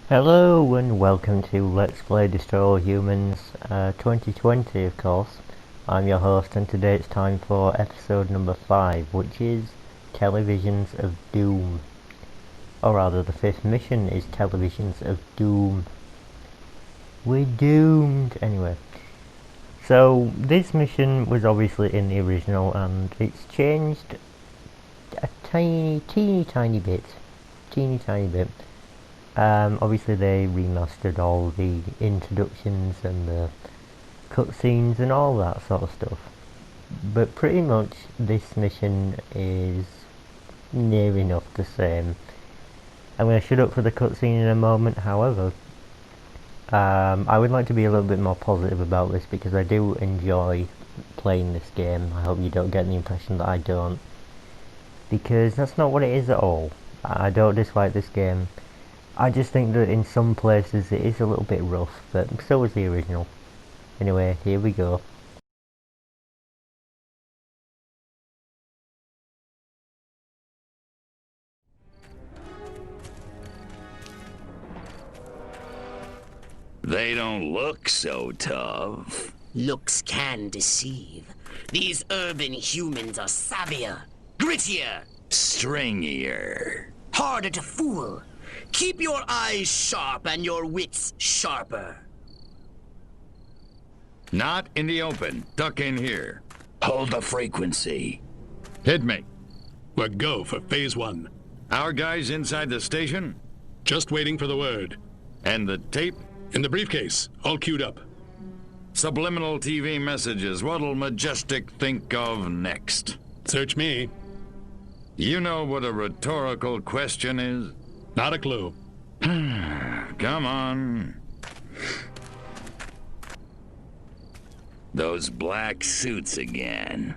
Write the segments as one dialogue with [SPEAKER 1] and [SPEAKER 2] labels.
[SPEAKER 1] Hello and welcome to Let's Play Destroy All Humans 2020, of course. I'm your host, and today it's time for episode number 5, which is Televisions of Doom. Or rather, the fifth mission is Televisions of Doom. We're doomed! Anyway, so this mission was obviously in the original and it's changed a teeny tiny bit. Obviously they remastered all the introductions and the cutscenes and all that sort of stuff. But pretty much this mission is near enough the same. I'm going to shut up for the cutscene in a moment, however. I would like to be a little bit more positive about this because I do enjoy playing this game. I hope you don't get the impression that I don't, because that's not what it is at all. I don't dislike this game. I just think that in some places it is a little bit rough, but so was the original. Anyway, here we go.
[SPEAKER 2] They don't look so tough.
[SPEAKER 3] Looks can deceive. These urban humans are savvier, grittier,
[SPEAKER 2] Stringier.
[SPEAKER 3] harder to fool. Keep your eyes sharp and your wits sharper.
[SPEAKER 4] Not in the open. Duck in here.
[SPEAKER 2] Hold the frequency.
[SPEAKER 4] Hit me.
[SPEAKER 5] We're go for phase 1.
[SPEAKER 4] Our guys inside the station?
[SPEAKER 5] Just waiting for the word.
[SPEAKER 4] And the tape?
[SPEAKER 5] In the briefcase, all queued up.
[SPEAKER 4] Subliminal TV messages. What'll Majestic think of next?
[SPEAKER 5] Search me.
[SPEAKER 4] You know what a rhetorical question is?
[SPEAKER 5] Not a clue.
[SPEAKER 4] Come on.
[SPEAKER 2] Those black suits again.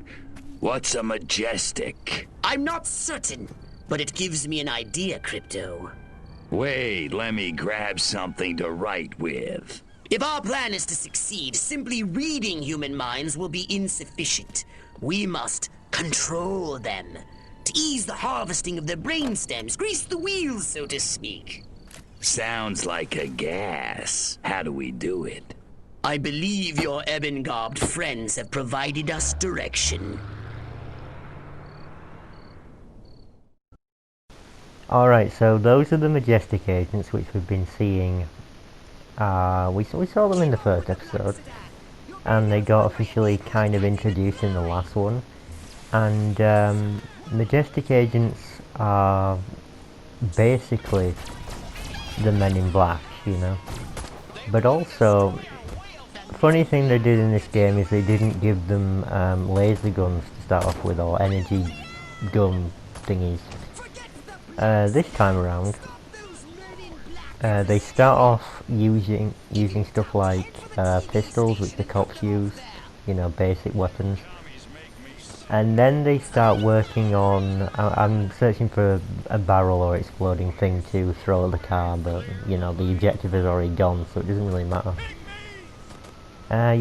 [SPEAKER 2] What's a Majestic?
[SPEAKER 3] I'm not certain, but it gives me an idea, Crypto.
[SPEAKER 2] Wait, let me grab something to write with.
[SPEAKER 3] If our plan is to succeed, simply reading human minds will be insufficient. We must control them. To ease the harvesting of their brainstems, grease the wheels, so to speak.
[SPEAKER 2] Sounds like a gas. How do we do it?
[SPEAKER 3] I believe your ebon-garbed friends have provided us direction.
[SPEAKER 1] Alright, so those are the Majestic Agents which we've been seeing. We saw them in the first episode, and they got officially kind of introduced in the last one. And Majestic Agents are basically the Men in Black, you know. But also, funny thing they did in this game is they didn't give them laser guns to start off with, or energy gun thingies. This time around, they start off using stuff like pistols, which the cops use, you know, basic weapons. And then they start working on, I'm searching for a barrel or exploding thing to throw at the car, but, you know, the objective is already gone, so it doesn't really matter. I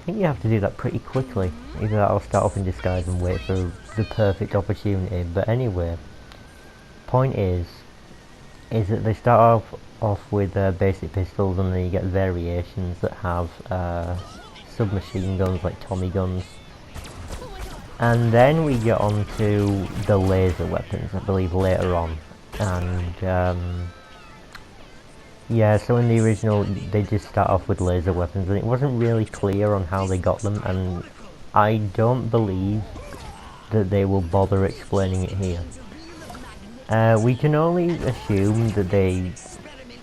[SPEAKER 1] think you have to do that pretty quickly. Either that or start off in disguise and wait for the perfect opportunity. But anyway, point is that they start off with basic pistols, and then you get variations that have submachine guns like Tommy guns. And then we get on to the laser weapons, I believe, later on. And yeah, so in the original they just start off with laser weapons, and it wasn't really clear on how they got them, and I don't believe that they will bother explaining it here. We can only assume that they,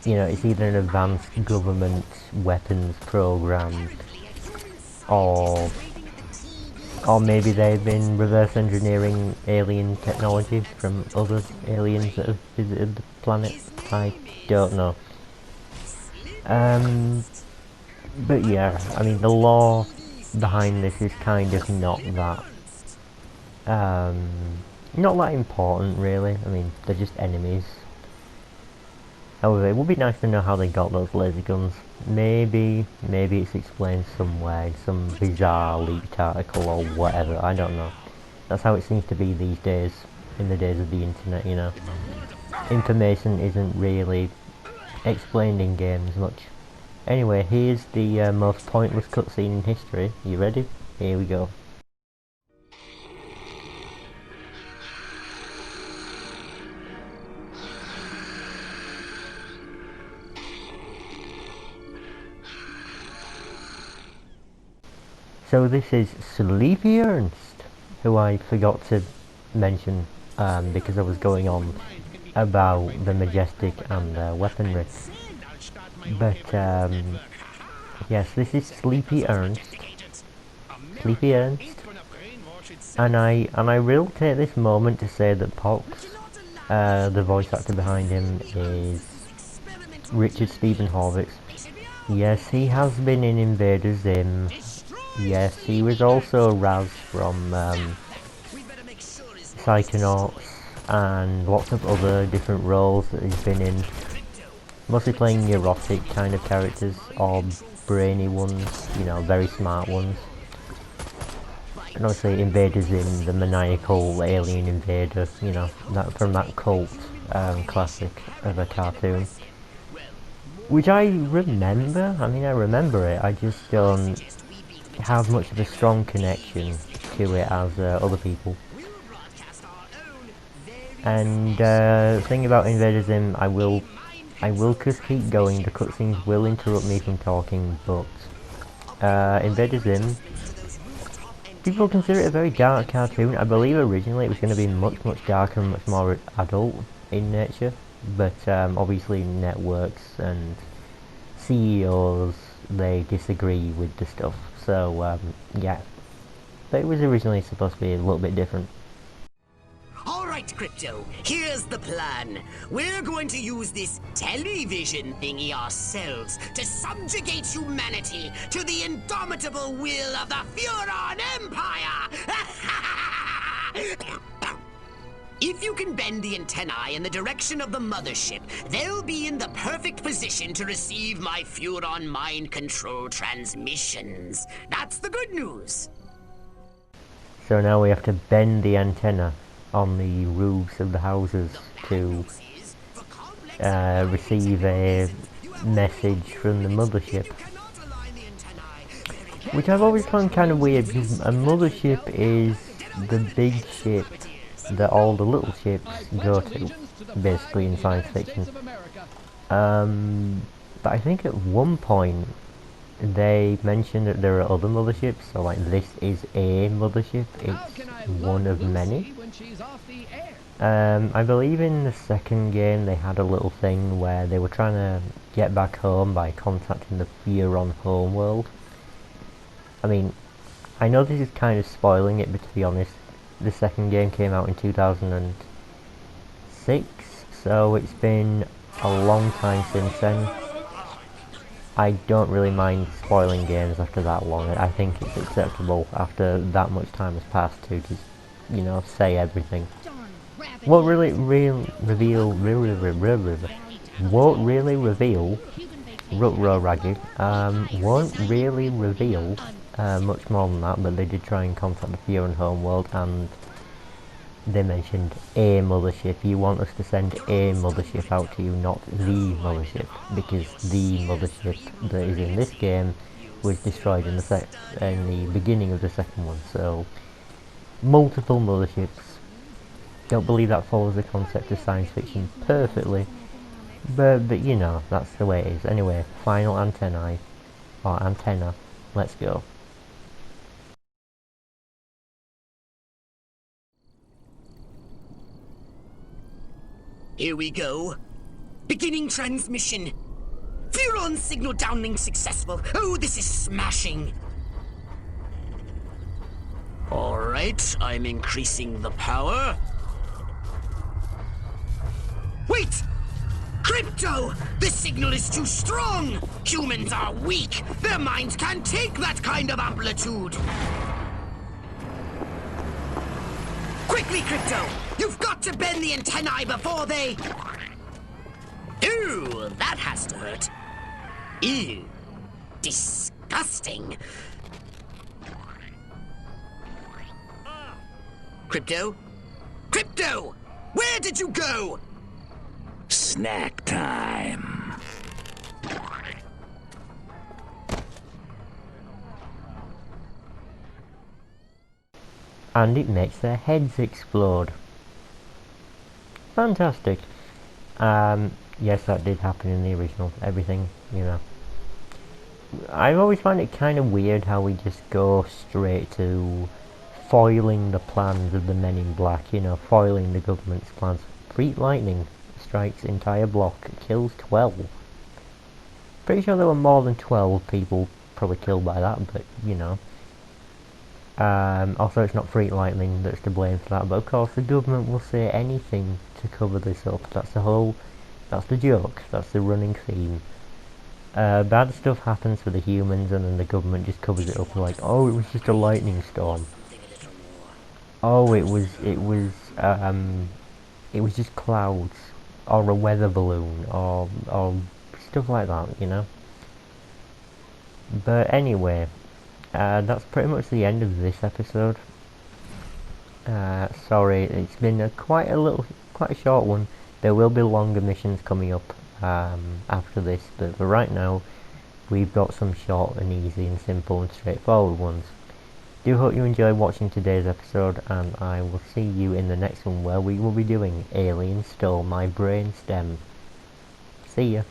[SPEAKER 1] you know, it's either an advanced government weapons program, or maybe they've been reverse engineering alien technology from other aliens that have visited the planet. I don't know. But yeah, I mean, the lore behind this is kind of not that important, really. I mean, they're just enemies. However, it would be nice to know how they got those laser guns. Maybe it's explained somewhere, in some bizarre leaked article or whatever, I don't know. That's how it seems to be these days, in the days of the internet, you know. Information isn't really explained in game as much. Anyway, here's the most pointless cutscene in history. You ready? Here we go. So this is Sleepy Ernst, who I forgot to mention because I was going on about the Majestic and the weaponry. But yes, this is Sleepy Ernst. Sleepy Ernst. And I will take this moment to say that Pox, the voice actor behind him, is Richard Stephen Horvitz. Yes, he has been in Invader Zim. Yes, he was also Raz from Psychonauts and lots of other different roles that he's been in. Mostly playing neurotic kind of characters, or brainy ones, you know, very smart ones. And obviously Invader Zim, the maniacal alien invader, you know, that from that cult classic of a cartoon. Which I remember, I remember it, I just don't have much of a strong connection to it as other people. And thing about Invader Zim, I will just keep going. The cutscenes will interrupt me from talking, but Invader Zim, people consider it a very dark cartoon. I believe originally it was going to be much darker and much more adult in nature, but obviously networks and CEOs, they disagree with the stuff. So yeah, but it was originally supposed to be a little bit different.
[SPEAKER 3] Alright, Crypto, here's the plan. We're going to use this television thingy ourselves to subjugate humanity to the indomitable will of the Furon Empire! If you can bend the antennae in the direction of the mothership, they'll be in the perfect position to receive my Furon mind control transmissions. That's the good news.
[SPEAKER 1] So now we have to bend the antenna on the roofs of the houses to receive a message from the mothership. Which I've always found kind of weird, because a mothership is the big ship that all the little ships go to, basically in science fiction. But I think at one point they mentioned that there are other motherships, so like this is a mothership, it's one of many. I believe in the second game they had a little thing where they were trying to get back home by contacting the Furon homeworld. I mean, I know this is kind of spoiling it, but to be honest, the second game came out in 2006, so it's been a long time since then. I don't really mind spoiling games after that long. I think it's acceptable after that much time has passed to just, you know, say everything. Won't really reveal much more than that, but they did try and contact the Furon homeworld, and they mentioned a mothership. You want us to send a mothership out to you, not the mothership, because the mothership that is in this game was destroyed in the beginning of the second one. So multiple motherships. Don't believe that follows the concept of science fiction perfectly, but you know, that's the way it is. Anyway, final antennae, or antenna. Let's go.
[SPEAKER 3] Here we go. Beginning transmission. Furon signal downlink successful. Oh, this is smashing. Alright, I'm increasing the power. Wait! Crypto! The signal is too strong! Humans are weak! Their minds can't take that kind of amplitude! Quickly, Crypto! You've got to bend the antennae before they... Ooh, that has to hurt. Ew. Disgusting. Crypto? Crypto! Where did you go?
[SPEAKER 2] Snack time.
[SPEAKER 1] and it makes their heads explode. Fantastic. Yes, that did happen in the original. Everything, you know. I always find it kind of weird how we just go straight to foiling the plans of the Men in Black, you know, foiling the government's plans. Freak lightning strikes entire block, kills 12. Pretty sure there were more than 12 people probably killed by that, but, you know. Also, it's not freak lightning that's to blame for that, but of course the government will say anything to cover this up. That's the joke, that's the running theme. Bad stuff happens for the humans and then the government just covers it up like, oh, it was just a lightning storm. Oh, it was just clouds, or a weather balloon, or stuff like that, you know. But anyway, that's pretty much the end of this episode. Sorry, it's been quite a short one. There will be longer missions coming up after this, but for right now, we've got some short and easy and simple and straightforward ones. Do hope you enjoyed watching today's episode, and I will see you in the next one where we will be doing Alien Stole My Brain Stem. See ya.